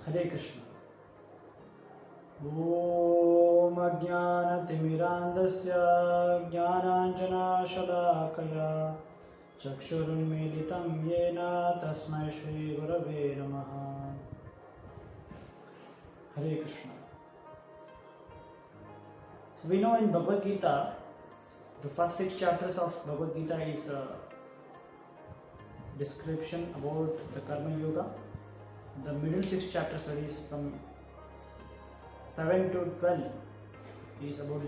Hare Krishna. Om Ajnanatimirandasya Jnananjana Shalakaya Chakshurunmilitam Yena Tasmai Shri Gurave Namaha. Hare Krishna. So we know in Bhagavad Gita, the first 6 chapters of Bhagavad Gita is a description about the Karma Yoga. The middle 6 chapters, that is from 7 to 12, is about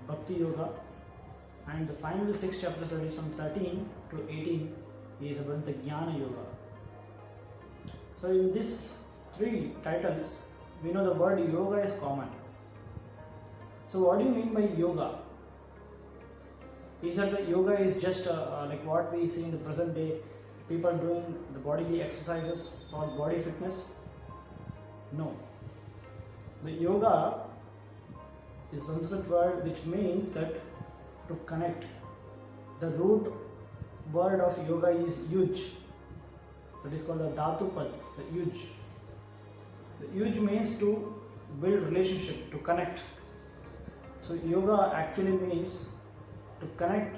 Bhakti Yoga, and the final 6 chapters, that is from 13 to 18, is about the Jnana Yoga. So in these 3 titles, we know the word yoga is common. So what do you mean by yoga? Is that the yoga is just like what we see in the present day, people doing the bodily exercises for body fitness? No. The yoga is a Sanskrit word which means that to connect. The root word of yoga is yuj. That is called the dhatupad, the yuj. The yuj means to build relationship, to connect. So yoga actually means to connect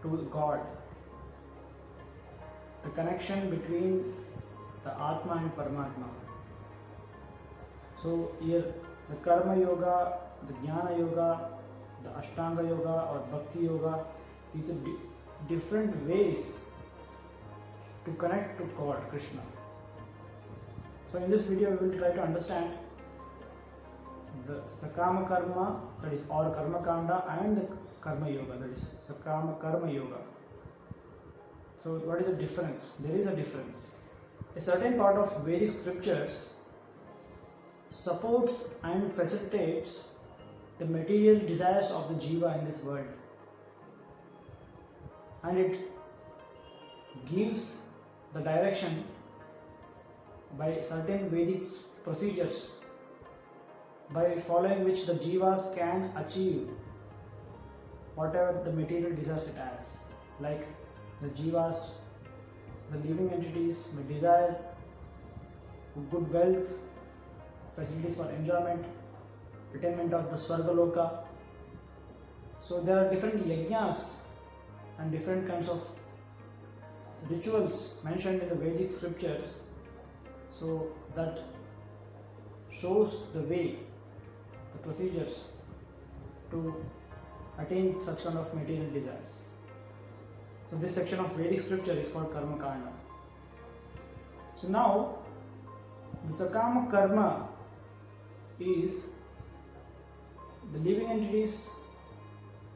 to God. The connection between the Atma and Paramatma. So here the Karma Yoga, the Jnana Yoga, the Ashtanga Yoga or Bhakti Yoga is a different ways to connect to God, Krishna. So in this video we will try to understand the Sakama Karma, that is or Karma Kanda, and the Karma Yoga, that is Sakama Karma Yoga. So what is the difference? There is a difference. A certain part of Vedic scriptures supports and facilitates the material desires of the jiva in this world, and it gives the direction by certain Vedic procedures by following which the jivas can achieve whatever the material desires it has. Like the jivas, the living entities may desire good wealth, facilities for enjoyment, attainment of the Swargaloka. So there are different yajnas and different kinds of rituals mentioned in the Vedic scriptures, so that shows the way, the procedures to attain such kind of material desires. So this section of Vedic scripture is called Karma Kanda. So now the Sakama Karma is the living entities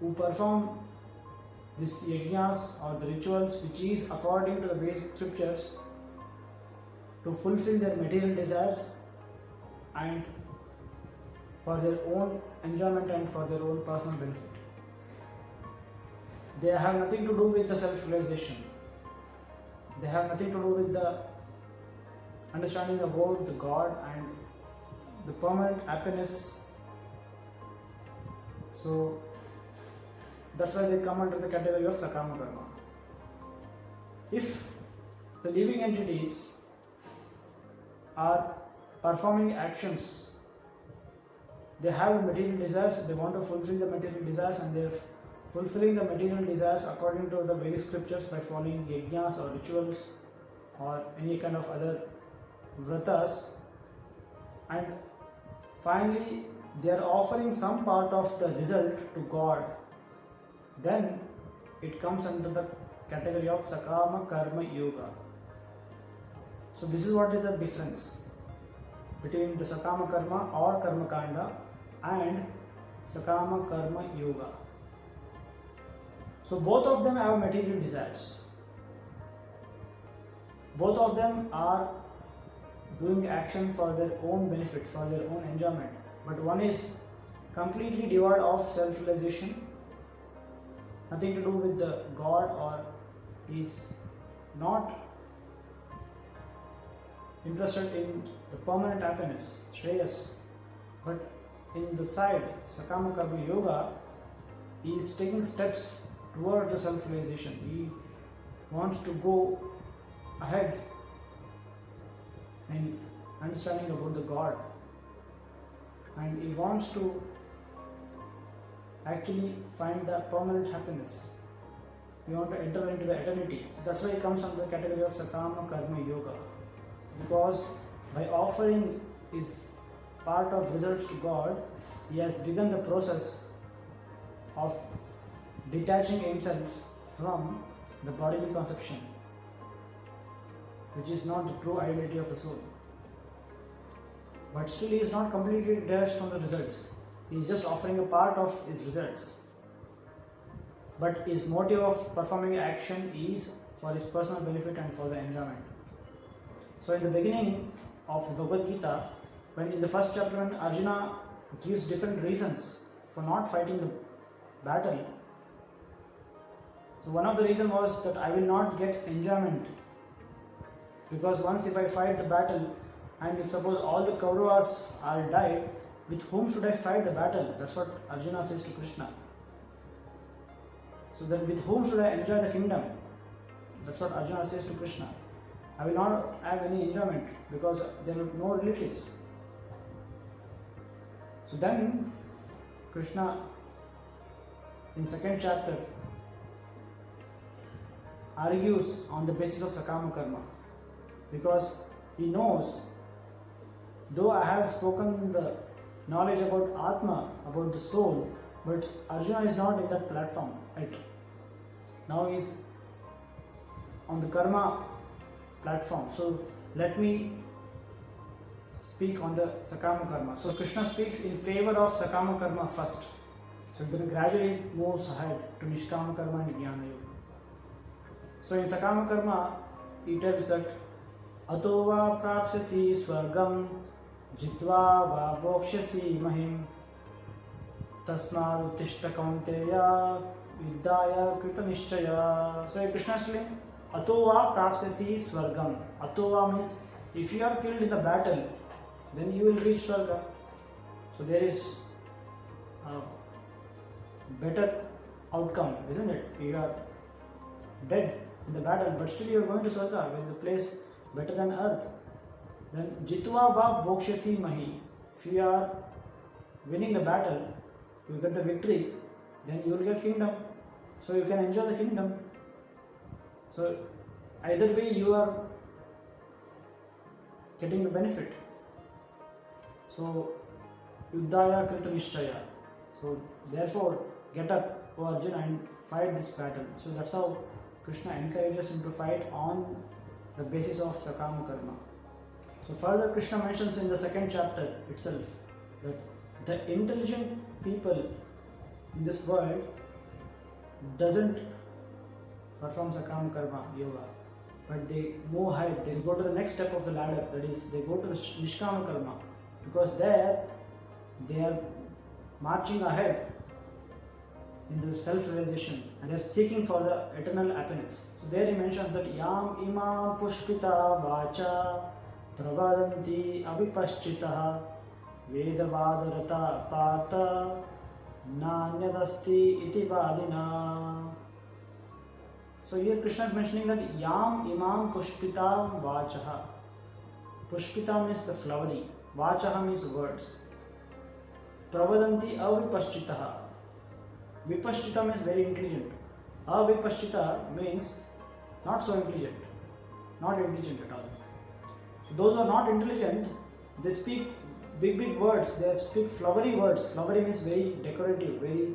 who perform these yajnas or the rituals which is according to the basic scriptures to fulfill their material desires and for their own enjoyment and for their own personal benefit. They have nothing to do with the self-realization. They have nothing to do with the understanding about the God and the permanent happiness. So that's why they come under the category of Sakama Karma. If the living entities are performing actions, they have material desires, they want to fulfill the material desires, and they are fulfilling the material desires according to the Vedic scriptures by following yajnas or rituals or any kind of other vratas, and finally they are offering some part of the result to God, then it comes under the category of Sakama Karma Yoga. So this is what is the difference between the Sakama Karma or Karma Kanda and Sakama Karma Yoga. So both of them have material desires. Both of them are doing action for their own benefit, for their own enjoyment. But one is completely devoid of self-realization, nothing to do with the God, or is not interested in the permanent happiness, Shreyas. But in the side, Sakama Karma Yoga, he is taking steps toward the self-realization. He wants to go ahead and understanding about the God, and he wants to actually find the permanent happiness. We want to enter into the eternity. So that's why he comes under the category of Sakama Karma Yoga, because by offering his part of results to God, he has begun the process of detaching himself from the bodily conception, which is not the true identity of the soul. But still he is not completely detached from the results. He is just offering a part of his results. But his motive of performing action is for his personal benefit and for the enjoyment. So in the beginning of the Bhagavad Gita, when in the first chapter when Arjuna gives different reasons for not fighting the battle, so one of the reasons was that I will not get enjoyment, because once if I fight the battle, and if suppose all the Kauravas are died, with whom should I fight the battle? That's what Arjuna says to Krishna. So then with whom should I enjoy the kingdom? That's what Arjuna says to Krishna. I will not have any enjoyment because there are no relatives. So then Krishna in second chapter argues on the basis of Sakama Karma, because he knows, though I have spoken the knowledge about Atma, about the soul, but Arjuna is not in that platform right. Now he is on the karma platform. So let me speak on the Sakama Karma. So Krishna speaks in favor of Sakama Karma first. So then gradually moves ahead to Nishkama Karma and Jnana Yoga. So in Sakama Karma, he tells that Ato va prapsyasi swargam jitva va bhokshyasi mahim tasmad uttishta kaunteya vidyaya krita nishchaya. So Krishna is telling Ato va prapsyasi swargam. Ato va means if you are killed in the battle, then you will reach Swarga. So there is a better outcome, isn't it? You are dead in the battle, but still you are going to Swarga, which is a place better than earth. Then Jitva va bhokshyasi mahi. If you are winning the battle, you get the victory, then you will get kingdom. So you can enjoy the kingdom. So either way you are getting the benefit. So Yuddhaya Krita Nishchaya. So therefore get up, O Arjuna, and fight this battle. So that's how Krishna encourages him to fight on the basis of Sakama Karma. So further Krishna mentions in the second chapter itself that the intelligent people in this world doesn't perform Sakama Karma Yoga, but they move ahead, they go to the next step of the ladder, that is they go to the Nishkama Karma, because there they are marching ahead in the self-realization and they are seeking for the eternal happiness. So there he mentions that Yam ima pushpita vacha pravadanti avipaschitaha vedavadarata partha nanyadasti iti vadina. So here Krishna is mentioning that Yam imam pushpita vachaha. Pushpita means the flowery, vachaha means words. Pravadanti avipaschitaha. Vipaschita means very intelligent. Avipaschita means not so intelligent, not intelligent at all. So those who are not intelligent, they speak big words, they speak flowery words. Flowery means very decorative, very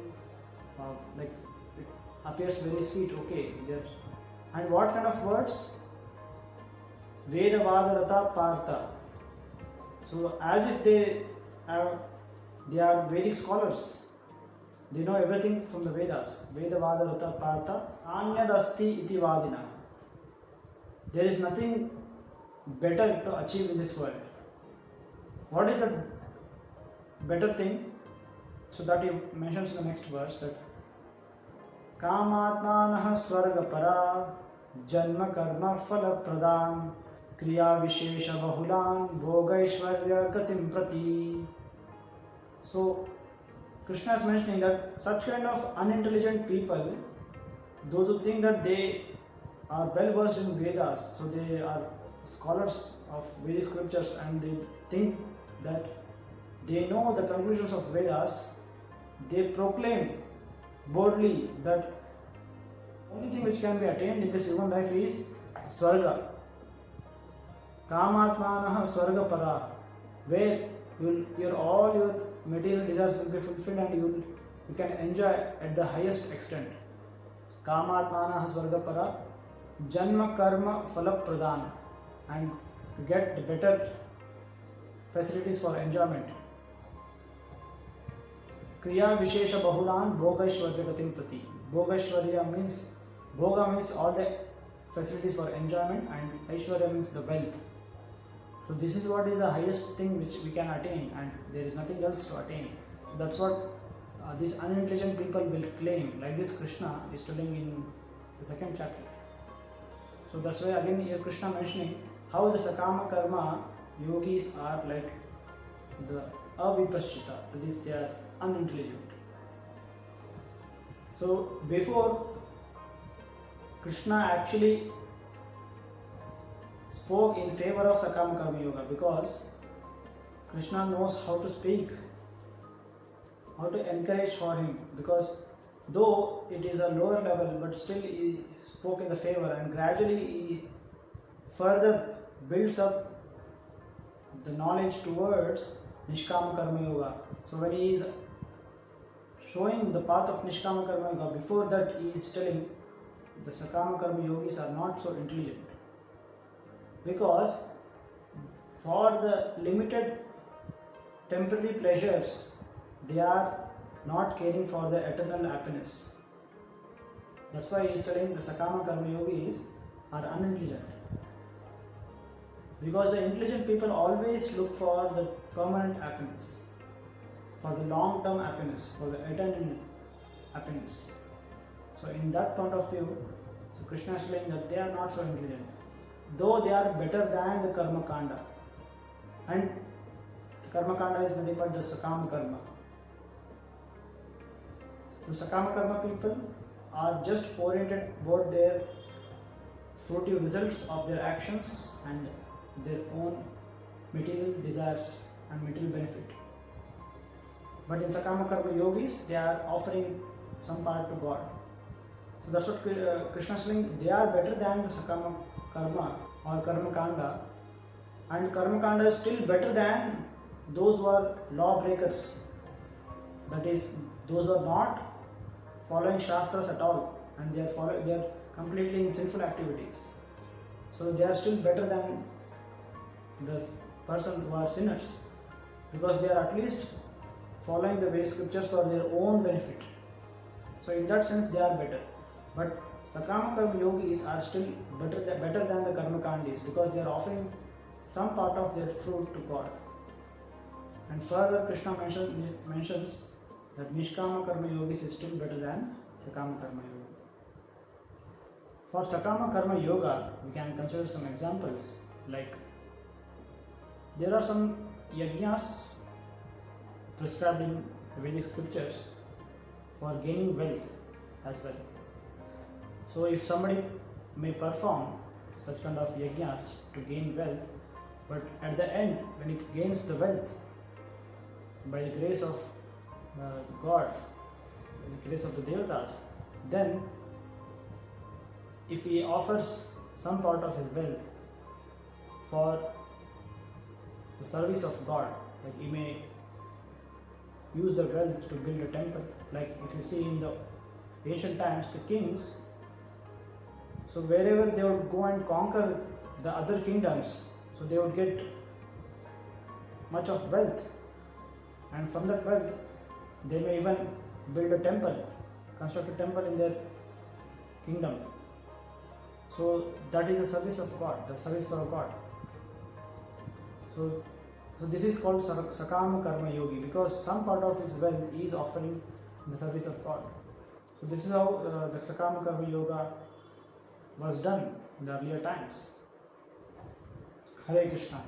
like it appears very sweet, okay. And what kind of words? Vedavadarata partha. So as if they are Vedic scholars. They know everything from the Vedas. Vedavadarata partha anyadasti iti vadina. There is nothing better to achieve in this world. What is the better thing? So that he mentions in the next verse that Kamatmanah swargapara janma karma phala pradhan kriya vishesha bahulan bhogaishvarya gatim prati. So Krishna is mentioning that such kind of unintelligent people, those who think that they are well versed in Vedas, so they are scholars of Vedic scriptures and they think that they know the conclusions of Vedas, they proclaim boldly that only thing which can be attained in this human life is Swarga. Kamatmanah Swarga Para, where all your material desires will be fulfilled and you can enjoy at the highest extent. Kamatmanah Swarga Para, Janma Karma Phala Pradhan, and to get better facilities for enjoyment. Kriya Vishesha Bahulan Bhogashwarya Gatim Prati. Bhogashwarya means, Bhoga means all the facilities for enjoyment and Aishwarya means the wealth. So this is what is the highest thing which we can attain and there is nothing else to attain. So that's what these unintelligent people will claim, like this Krishna is telling in the second chapter. So that's why again here Krishna mentioning how the Sakama Karma yogis are like the avipaschita, that is they are unintelligent. So before Krishna actually spoke in favor of Sakama Karma Yoga because Krishna knows how to speak, how to encourage for him, because though it is a lower level but still he spoke in the favor and gradually he further builds up the knowledge towards Nishkama Karma Yoga. So when he is showing the path of Nishkama Karma Yoga, before that he is telling the Sakama Karma yogis are not so intelligent because for the limited temporary pleasures they are not caring for the eternal happiness. That's why he is telling the Sakama Karma yogis are unintelligent. Because the intelligent people always look for the permanent happiness, for the long-term happiness, for the eternal happiness. So in that point of view, so Krishna is saying that they are not so intelligent, though they are better than the Karma Kanda. And the Karma Kanda is nothing but the Sakama Karma. So Sakama Karma people are just oriented about their fruitive results of their actions and their own material desires and material benefit. But in Sakama Karma yogis, they are offering some part to God. So that's what Krishna is saying, they are better than the Sakama Karma or Karma Kanda, and Karma Kanda is still better than those who are lawbreakers, that is, those who are not following Shastras at all and they are completely in sinful activities. So they are still better than the person who are sinners because they are at least following the Vedic scriptures for their own benefit. So in that sense they are better. But Sakama Karma yogis are still better than the Karma Kandis because they are offering some part of their fruit to God. And further Krishna mentions that Nishkama Karma yogis is still better than Sakama Karma yoga. For Sakama Karma yoga, we can consider some examples, like there are some Yajnas prescribed in Vedic scriptures for gaining wealth as well. So if somebody may perform such kind of Yajnas to gain wealth, but at the end when it gains the wealth by the grace of God, by the grace of the Devatas, then if he offers some part of his wealth for the service of God, like he may use the wealth to build a temple, like if you see in the ancient times, the kings, so wherever they would go and conquer the other kingdoms, so they would get much of wealth, and from that wealth they may even build a temple, construct a temple in their kingdom. So that is the service of God, the service for God. So this is called Sakama Karma Yogi because some part of his wealth he is offering in the service of God. So this is how the Sakama Karma Yoga was done in the earlier times. Hare Krishna.